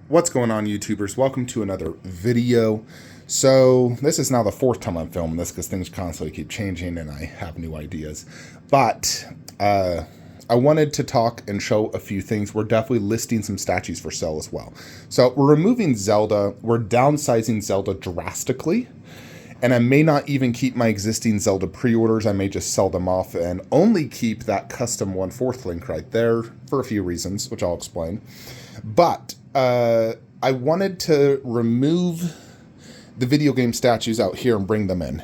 What's going on, YouTubers? Welcome to another video. So this is now the fourth time I'm filming this because things constantly keep changing and I have new ideas. But I wanted to talk and show a few things. We're definitely listing some statues for sale as well. So we're removing Zelda. We're downsizing Zelda drastically. And I may not even keep my existing Zelda pre-orders. I may just sell them off and only keep that custom 1/4 link right there for a few reasons, which I'll explain. But I wanted to remove the video game statues out here and bring them in.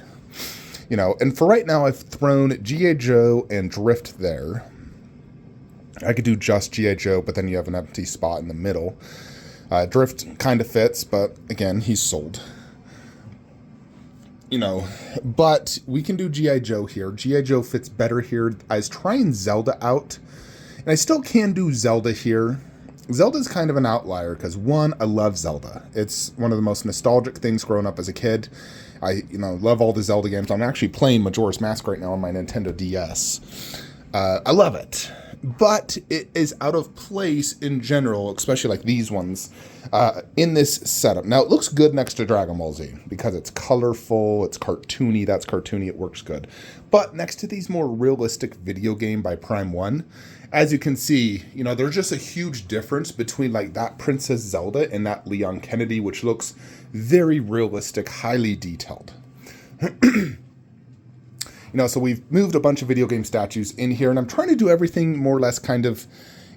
You know, and for right now, I've thrown G.I. Joe and Drift there. I could do just G.I. Joe, but then you have an empty spot in the middle. Drift kind of fits, but again, he's sold. You know, but we can do G.I. Joe here. G.I. Joe fits better here. I was trying Zelda out, and I still can do Zelda here. Zelda's kind of an outlier because, one, I love Zelda. It's one of the most nostalgic things growing up as a kid. I, love all the Zelda games. I'm actually playing Majora's Mask right now on my Nintendo DS. I love it. But it is out of place in general, especially like these ones, in this setup. Now, it looks good next to Dragon Ball Z because it's colorful, it's cartoony. That's cartoony, it works good. But next to these more realistic video game by Prime 1, as you can see, there's just a huge difference between like that Princess Zelda and that Leon Kennedy, which looks very realistic, highly detailed. So we've moved a bunch of video game statues in here, and I'm trying to do everything more or less kind of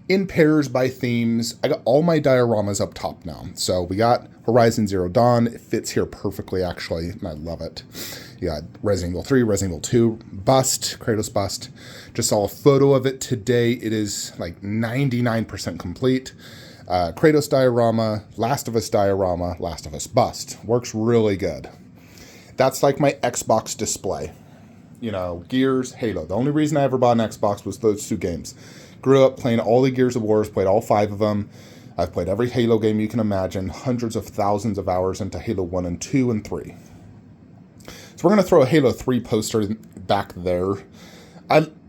in pairs by themes. I got all my dioramas up top now. So we got Horizon Zero Dawn. It fits here perfectly, actually, and I love it. You got Resident Evil 3, Resident Evil 2, bust, Kratos bust. Just saw a photo of it today. It is like 99% complete. Kratos diorama, Last of Us diorama, Last of Us bust. Works really good. That's like my Xbox display. Gears, Halo. The only reason I ever bought an Xbox was those two games. Grew up playing all the Gears of Wars, played all 5 of them. I've played every Halo game you can imagine, hundreds of thousands of hours into Halo 1 and 2 and 3. So we're going to throw a Halo 3 poster back there.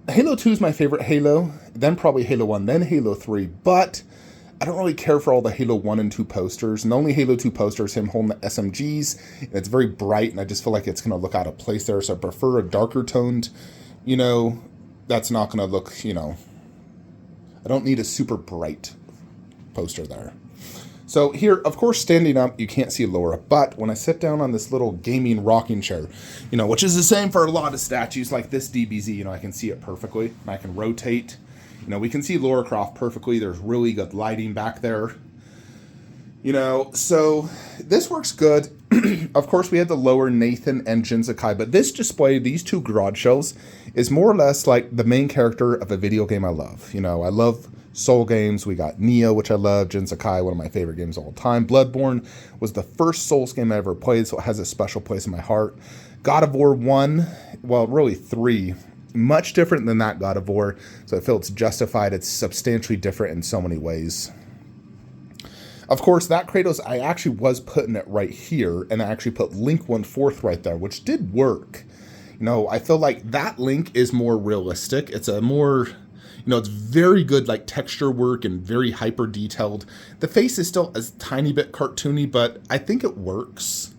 Halo 2 is my favorite Halo, then probably Halo 1, then Halo 3, but I don't really care for all the Halo 1 and 2 posters. And the only Halo 2 poster is him holding the SMGs. And it's very bright, and I just feel like it's going to look out of place there. So I prefer a darker toned, that's not going to look, I don't need a super bright poster there. So here, of course, standing up, you can't see Laura. But when I sit down on this little gaming rocking chair, which is the same for a lot of statues like this DBZ, I can see it perfectly. And I can rotate. We can see Lara Croft perfectly. There's really good lighting back there. So this works good. Of course, we had the lower Nathan and Jinzakai, but this display, these two garage shelves, is more or less like the main character of a video game I love. I love Soul games. We got Neo, which I love. Jinzakai, one of my favorite games of all time. Bloodborne was the first Souls game I ever played, so it has a special place in my heart. God of War 1, well, really 3, much different than that God of War, so I feel it's justified. It's substantially different in so many ways. Of course, that Kratos, I actually was putting it right here, and I actually put Link 1/4 right there, which did work. I feel like that Link is more realistic. It's a more, it's very good like texture work and very hyper detailed. The face is still a tiny bit cartoony, but I think it works.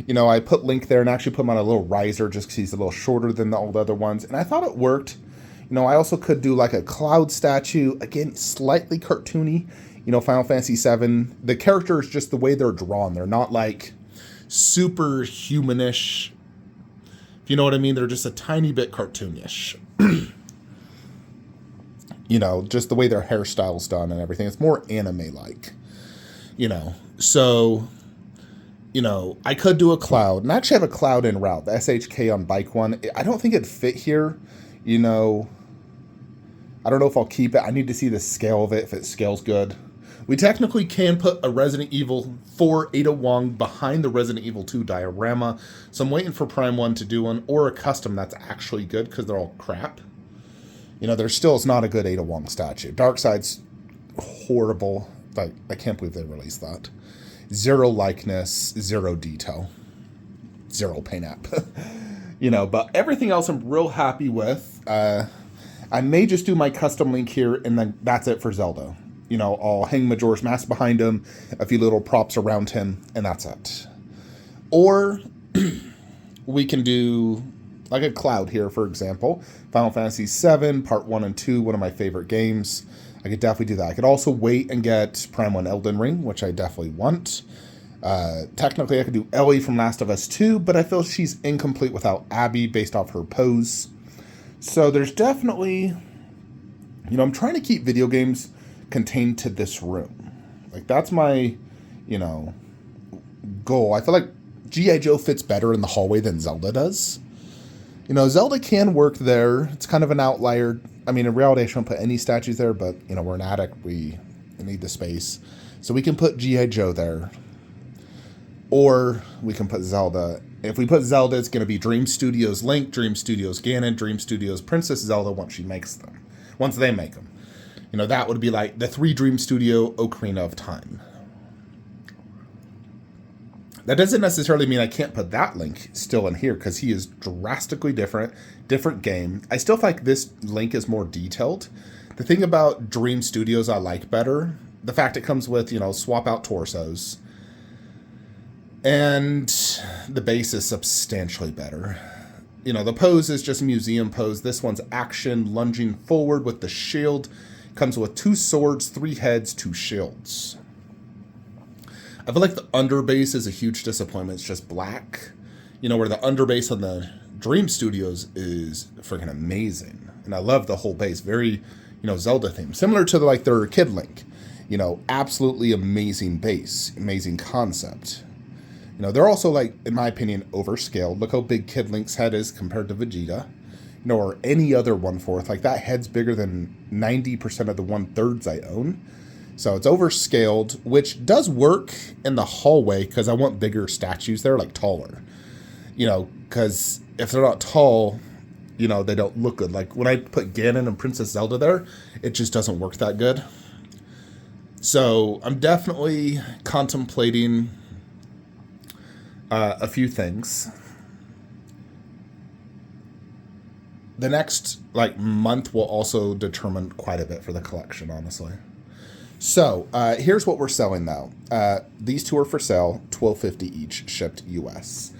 I put Link there and actually put him on a little riser just because he's a little shorter than all the other ones. And I thought it worked. I also could do like a Cloud statue. Again, slightly cartoony. Final Fantasy VII. The characters, just the way they're drawn. They're not like super humanish. If you know what I mean. They're just a tiny bit cartoonish. Just the way their hairstyle's done and everything. It's more anime-like. So... I could do a Cloud, and I actually have a Cloud en route, the SHK on bike one. I don't think it'd fit here, I don't know if I'll keep it. I need to see the scale of it, if it scales good. We technically can put a Resident Evil 4 Ada Wong behind the Resident Evil 2 diorama, so I'm waiting for Prime 1 to do one, or a custom that's actually good, because they're all crap. There still is not a good Ada Wong statue. Darkseid's horrible. I can't believe they released that. 0 likeness, 0 detail, 0 paint app. But everything else I'm real happy with. I may just do my custom Link here, and then that's it for Zelda. You know, I'll hang Majora's Mask behind him, a few little props around him, and that's it. Or we can do like a Cloud here, for example. Final Fantasy VII, Part 1 and 2, one of my favorite games. I could definitely do that. I could also wait and get Prime 1 Elden Ring, which I definitely want. Technically, I could do Ellie from Last of Us 2, but I feel she's incomplete without Abby based off her pose. So there's definitely, you know, I'm trying to keep video games contained to this room. Like, that's my, you know, goal. I feel like G.I. Joe fits better in the hallway than Zelda does. You know, Zelda can work there. It's kind of an outlier. I mean, in reality, I shouldn't put any statues there, but, you know, we're an attic. We need the space. So we can put G.I. Joe there. Or we can put Zelda. If we put Zelda, it's going to be Dream Studios Link, Dream Studios Ganon, Dream Studios Princess Zelda once she makes them. Once they make them. You know, that would be like the 3 Dream Studio Ocarina of Time. That doesn't necessarily mean I can't put that Link still in here, because he is drastically different game. I still feel like this Link is more detailed. The thing about Dream Studios I like better, the fact it comes with, you know, swap out torsos. And the base is substantially better. You know, the pose is just museum pose. This one's action, lunging forward with the shield. Comes with 2 swords, 3 heads, 2 shields. I feel like the underbase is a huge disappointment. It's just black. You know, where the underbase on the Dream Studios is freaking amazing. And I love the whole base. Very, you know, Zelda theme. Similar to like their Kid Link. You know, absolutely amazing base. Amazing concept. You know, they're also, like, in my opinion, overscaled. Look how big Kid Link's head is compared to Vegeta. You know, or any other 1/4. Like, that head's bigger than 90% of the 1/3 I own. So it's overscaled, which does work in the hallway, because I want bigger statues there, like taller. You know, because if they're not tall, you know, they don't look good. Like, when I put Ganon and Princess Zelda there, it just doesn't work that good. So I'm definitely contemplating a few things. The next, like, month will also determine quite a bit for the collection, honestly. So, here's what we're selling, though. These 2 are for sale, $12.50 each, shipped US.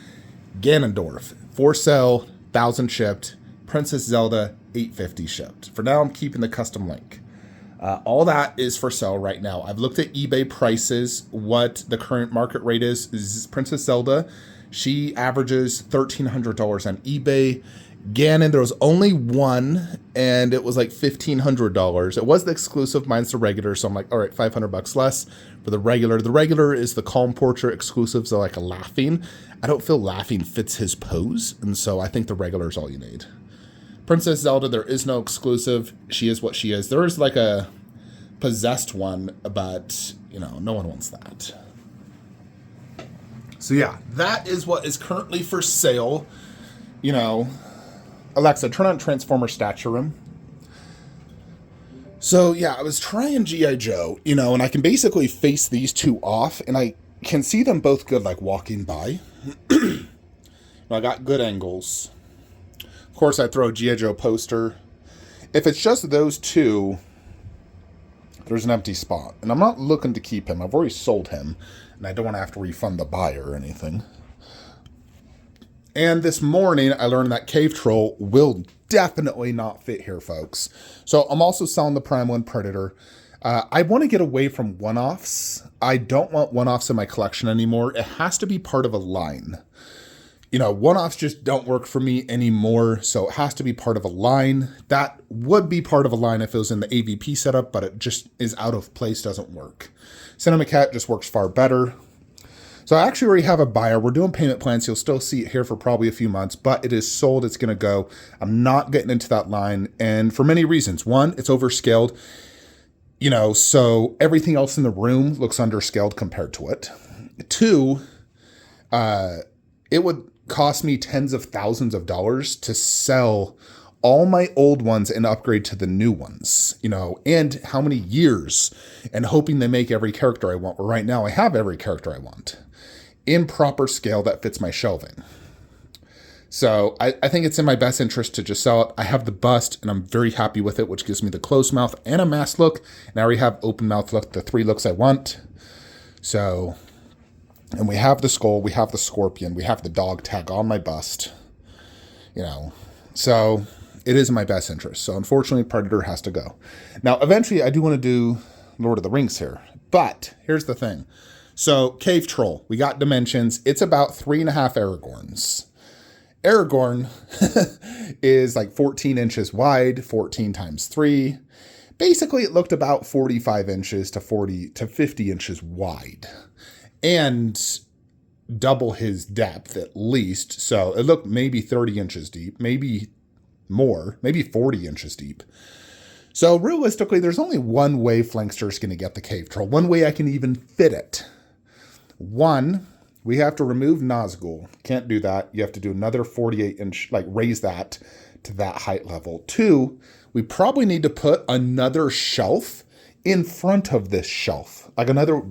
Ganondorf, for sale, 1,000 shipped. Princess Zelda, $8.50 shipped. For now, I'm keeping the custom link. All that is for sale right now. I've looked at eBay prices. What the current market rate is Princess Zelda. She averages $1,300 on eBay. Ganon, there was only one, and it was like $1,500. It was the exclusive, mine's the regular, so I'm like, all right, $500 less for the regular. The regular is the Calm Portrait exclusive, so like a Laughing. I don't feel Laughing fits his pose, and so I think the regular is all you need. Princess Zelda, there is no exclusive. She is what she is. There is like a possessed one, but, you know, no one wants that. So yeah, that is what is currently for sale. You know, Alexa, turn on Transformer Statue Room. So yeah, I was trying G.I. Joe, you know, and I can basically face these 2 off, and I can see them both good, like, walking by. I got good angles. Of course, I throw a G.I. Joe poster. If it's just those 2, there's an empty spot. And I'm not looking to keep him. I've already sold him. And I don't want to have to refund the buyer or anything. And this morning, I learned that Cave Troll will definitely not fit here, folks. So I'm also selling the Prime 1 Predator. I want to get away from one-offs. I don't want one-offs in my collection anymore. It has to be part of a line. You know, one-offs just don't work for me anymore, so it has to be part of a line. That would be part of a line if it was in the AVP setup, but it just is out of place, doesn't work. Cinema Cat just works far better. So I actually already have a buyer. We're doing payment plans. You'll still see it here for probably a few months, but it is sold. It's going to go. I'm not getting into that line, and for many reasons. One, it's overscaled. You know, so everything else in the room looks underscaled compared to it. 2, it would cost me tens of thousands of dollars to sell all my old ones and upgrade to the new ones, you know, and how many years, and hoping they make every character I want. Well, right now I have every character I want in proper scale that fits my shelving. So I think it's in my best interest to just sell it. I have the bust, and I'm very happy with it, which gives me the closed mouth and a mask look. And I already have open mouth look, the 3 looks I want. So, and we have the skull, we have the scorpion, we have the dog tag on my bust. So it is in my best interest. So unfortunately, Predator has to go. Now, eventually, I do want to do Lord of the Rings here. But here's the thing. So, Cave Troll, we got dimensions. It's about 3.5 Aragorns. Aragorn is like 14 inches wide, 14 times 3. Basically, it looked about 45 inches to 40 to 50 inches wide. And double his depth at least. So it looked maybe 30 inches deep, maybe more, maybe 40 inches deep. So realistically, there's only one way Flankster is going to get the Cave Troll. One way I can even fit it. One, we have to remove Nazgul. Can't do that. You have to do another 48 inch, like raise that to that height level. 2, we probably need to put another shelf in front of this shelf, like another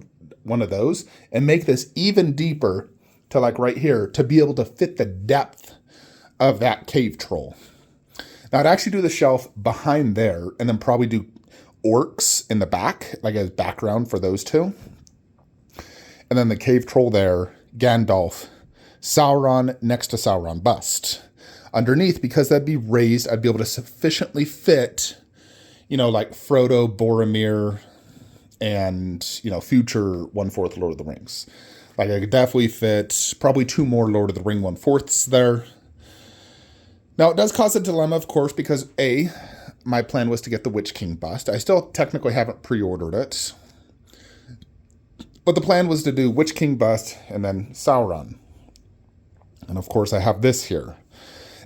one of those, and make this even deeper to like right here to be able to fit the depth of that Cave Troll. Now I'd actually do the shelf behind there and then probably do orcs in the back, like as background for those 2. And then the Cave Troll there, Gandalf, Sauron next to Sauron bust. Underneath, because that'd be raised, I'd be able to sufficiently fit, like Frodo, Boromir, and, future 1/4 Lord of the Rings. Like I could definitely fit probably 2 more Lord of the Ring 1/4s there. Now it does cause a dilemma, of course, because A, my plan was to get the Witch King bust. I still technically haven't pre-ordered it. But the plan was to do Witch King bust and then Sauron. And of course I have this here.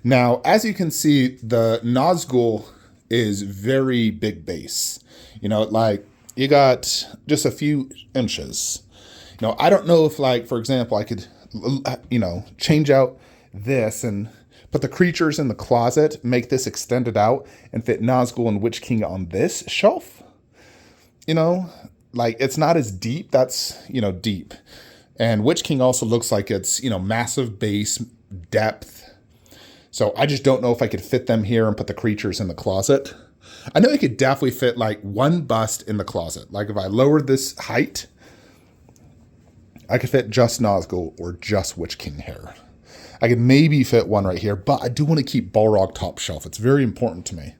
Now, as you can see, the Nazgul is very big base. Like you got just a few inches. I don't know if, like, for example, I could, change out this and put the creatures in the closet, make this extended out, and fit Nazgul and Witch King on this shelf. Like, it's not as deep. That's, deep. And Witch King also looks like it's, massive base depth. So I just don't know if I could fit them here and put the creatures in the closet. I know I could definitely fit, like, one bust in the closet. Like, if I lowered this height, I could fit just Nazgul or just Witch King here. I could maybe fit one right here, but I do want to keep Balrog top shelf. It's very important to me.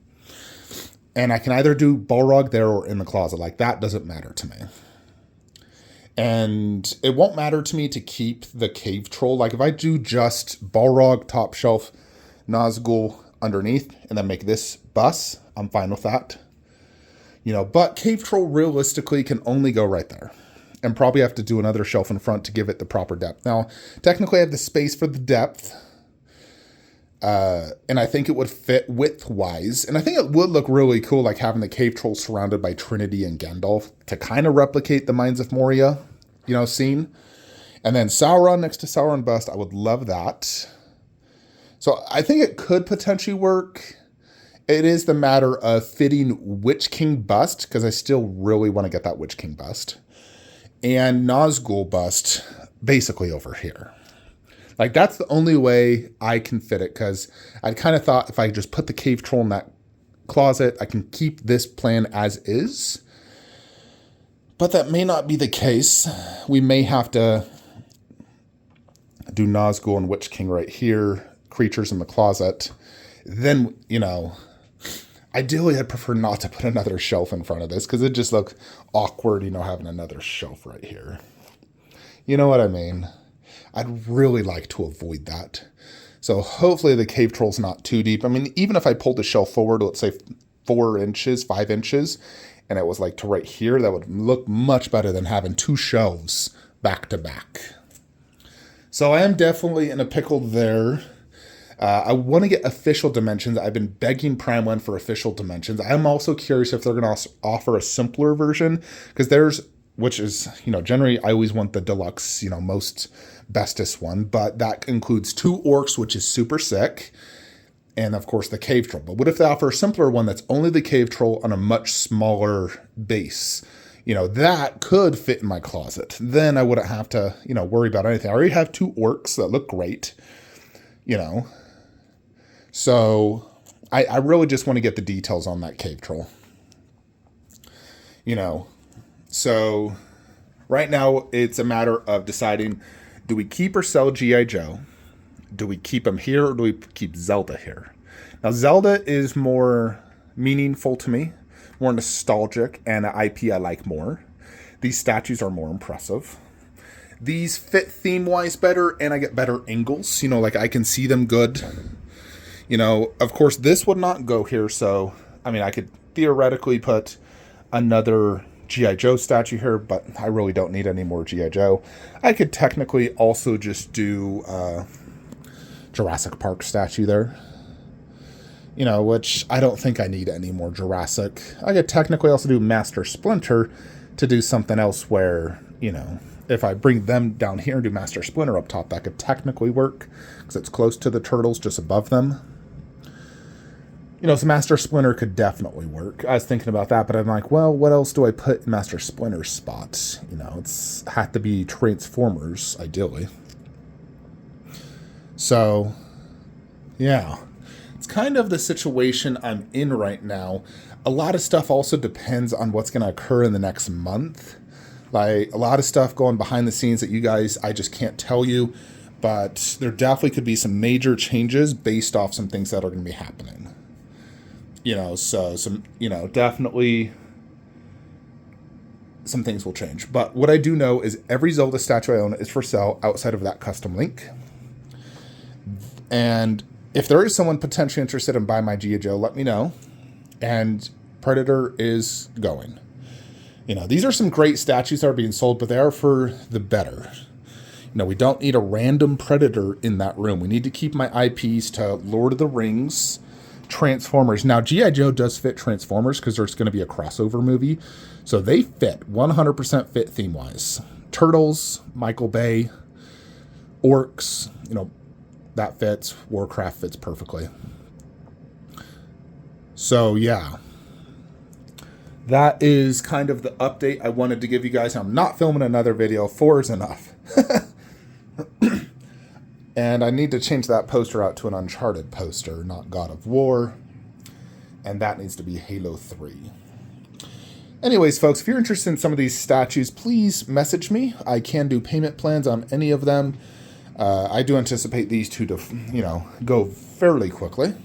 And I can either do Balrog there or in the closet. Like, that doesn't matter to me. And it won't matter to me to keep the Cave Troll. Like, if I do just Balrog top shelf, Nazgul underneath, and then make this bus, I'm fine with that. But Cave Troll realistically can only go right there. And probably have to do another shelf in front to give it the proper depth. Now, technically I have the space for the depth. And I think it would fit width-wise. And I think it would look really cool, like having the Cave Troll surrounded by Trinity and Gandalf to kind of replicate the Mines of Moria, scene. And then Sauron next to Sauron bust, I would love that. So I think it could potentially work. It is the matter of fitting Witch King bust, because I still really want to get that Witch King bust. And Nazgul bust basically over here. Like, that's the only way I can fit it, because I kind of thought if I just put the Cave Troll in that closet, I can keep this plan as is. But that may not be the case. We may have to do Nazgul and Witch King right here, creatures in the closet. Then, ideally I'd prefer not to put another shelf in front of this, because it just look awkward, having another shelf right here. You know what I mean? I'd really like to avoid that. So hopefully the Cave Troll's not too deep. I mean, even if I pulled the shelf forward, let's say 4 inches, 5 inches, and it was like to right here, that would look much better than having 2 shelves back to back. So I am definitely in a pickle there. I want to get official dimensions. I've been begging Prime One for official dimensions. I'm also curious if they're going to offer a simpler version, because which is, generally I always want the deluxe, most bestest one, but that includes 2 orcs, which is super sick, and of course the Cave Troll. But what if they offer a simpler one that's only the Cave Troll on a much smaller base? That could fit in my closet. Then I wouldn't have to, worry about anything. I already have 2 orcs that look great, So I really just want to get the details on that cave troll. You know, so right now it's a matter of deciding, do we keep or sell G.I. Joe? Do we keep him here or do we keep Zelda here? Now, Zelda is more meaningful to me, more nostalgic, and an IP I like more. These statues are more impressive. These fit theme-wise better, and I get better angles. You know, like I can see them good. You know, of course, this would not go here, so, I mean, I could theoretically put another G.I. Joe statue here, but I really don't need any more G.I. Joe. I could technically also just do Jurassic Park statue there. You know, which I don't think I need any more Jurassic. I could technically also do Master Splinter to do something else where, you know, if I bring them down here and do Master Splinter up top, that could technically work because it's close to the turtles, just above them. You know, so Master Splinter could definitely work. I was thinking about that, but I'm like, well, what else do I put in Master Splinter's spot? You know, it's had to be Transformers, ideally. So, yeah. It's kind of the situation I'm in right now. A lot of stuff also depends on what's going to occur in the next month. Like, a lot of stuff going behind the scenes that you guys, I just can't tell you. But there definitely could be some major changes based off some things that are going to be happening. You know, so some, you know, definitely some things will change. But what I do know is every Zelda statue I own is for sale outside of that custom link. And if there is someone potentially interested in buying my G.I. Joe, let me know. And Predator is going. You know, these are some great statues that are being sold, but they are for the better. You know, we don't need a random Predator in that room. We need to keep my IPs to Lord of the Rings, Transformers. Now, G.I. Joe does fit Transformers because there's going to be a crossover movie. So they fit, 100% fit theme-wise. Turtles, Michael Bay, Orcs, you know, that fits. Warcraft fits perfectly. So, yeah. That is kind of the update I wanted to give you guys. I'm not filming another video. 4 is enough. And I need to change that poster out to an Uncharted poster, not God of War. And that needs to be Halo 3. Anyways, folks, if you're interested in some of these statues, please message me. I can do payment plans on any of them. I do anticipate these two to, you know, go fairly quickly.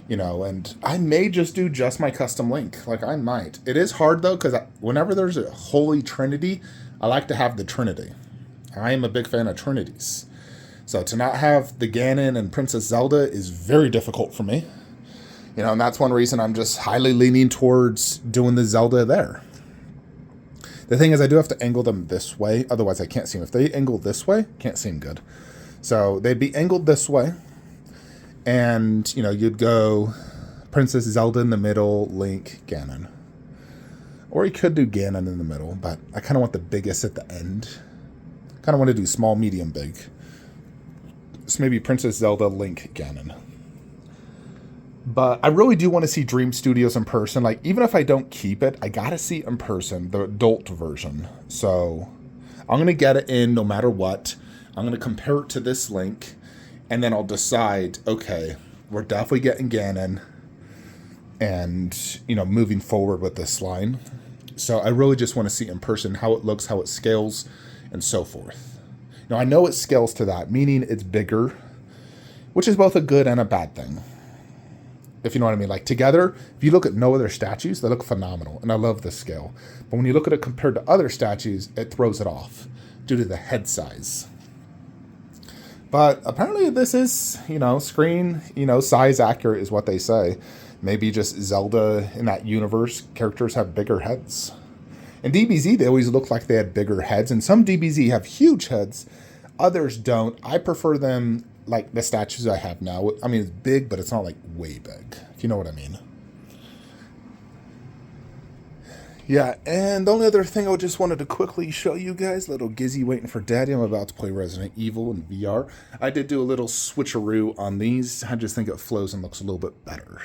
You know, and I may just do just my custom link. Like, I might. It is hard, though, because whenever there's a Holy Trinity, I like to have the Trinity. I am a big fan of Trinities. So to not have the Ganon and Princess Zelda is very difficult for me. You know, and that's one reason I'm just highly leaning towards doing the Zelda there. The thing is, I do have to angle them this way. Otherwise, I can't see them. If they angle this way, can't see them good. So they'd be angled this way. And, you know, you'd go Princess Zelda in the middle, Link, Ganon. Or you could do Ganon in the middle, but I kind of want the biggest at the end. Kind of want to do small, medium, big. So maybe Princess Zelda, Link, Ganon. But I really do want to see Dream Studios in person. Like, even if I don't keep it, I got to see it in person, the adult version. So I'm going to get it in no matter what. I'm going to compare it to this link. And then I'll decide, okay, we're definitely getting Ganon. And, you know, moving forward with this line. So I really just want to see in person how it looks, how it scales, and so forth. Now, I know it scales to that, meaning it's bigger, which is both a good and a bad thing. If you know what I mean. Like, together, if you look at no other statues, they look phenomenal, and I love the scale. But when you look at it compared to other statues, it throws it off due to the head size. But apparently this is, you know, screen, you know, size accurate is what they say. Maybe just Zelda in that universe, characters have bigger heads. In DBZ, they always looked like they had bigger heads, and some DBZ have huge heads, others don't. I prefer them like the statues I have now. I mean, it's big, but it's not like way big, if you know what I mean. Yeah, and the only other thing I just wanted to quickly show you guys, little Gizzy waiting for Daddy. I'm about to play Resident Evil in VR. I did do a little switcheroo on these. I just think it flows and looks a little bit better.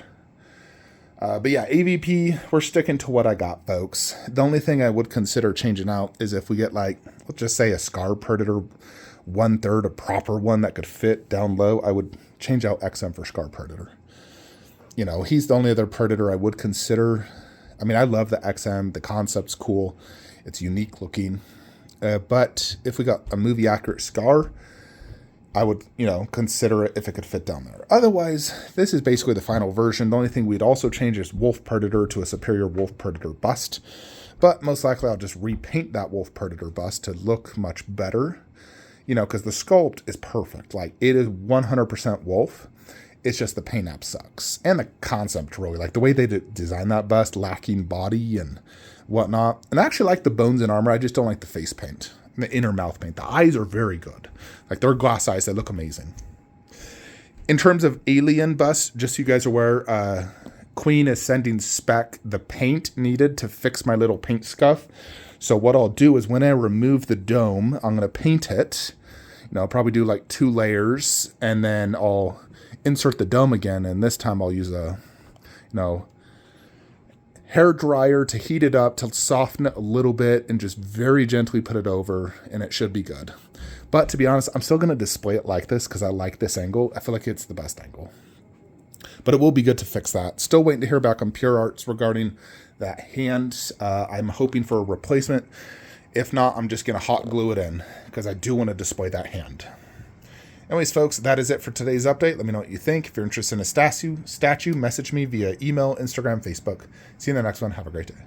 But yeah, AVP, we're sticking to what I got, folks. The only thing I would consider changing out is if we get, like, let's just say a Scar Predator 1/3 a proper one that could fit down low, I would change out XM for Scar Predator. You know, he's the only other Predator I would consider. I mean, I love the XM. The concept's cool. It's unique looking. But if we got a movie accurate Scar, I would, you know, consider it if it could fit down there. Otherwise, this is basically the final version. The only thing we'd also change is Wolf Predator to a Superior Wolf Predator bust. But most likely I'll just repaint that Wolf Predator bust to look much better. You know, because the sculpt is perfect. Like, it is 100% Wolf. It's just the paint app sucks. And the concept, really. Like, the way they designed that bust, lacking body and whatnot. And I actually like the bones and armor. I just don't like the face paint. The inner mouth paint. The eyes are very good. Like, they're glass eyes. They look amazing. In terms of alien bust, just so you guys are aware, Queen is sending Spec the paint needed to fix my little paint scuff. So what I'll do is when I remove the dome, I'm going to paint it. You know, I'll probably do like 2 layers, and then I'll insert the dome again. And this time I'll use a, you know, hair dryer to heat it up, to soften it a little bit, and just very gently put it over, and it should be good. But to be honest, I'm still going to display it like this because I like this angle. I feel like it's the best angle. But it will be good to fix that. Still waiting to hear back on Pure Arts regarding that hand. I'm hoping for a replacement. If not, I'm just going to hot glue it in because I do want to display that hand. Anyways, folks, that is it for today's update. Let me know what you think. If you're interested in a statue, message me via email, Instagram, Facebook. See you in the next one. Have a great day.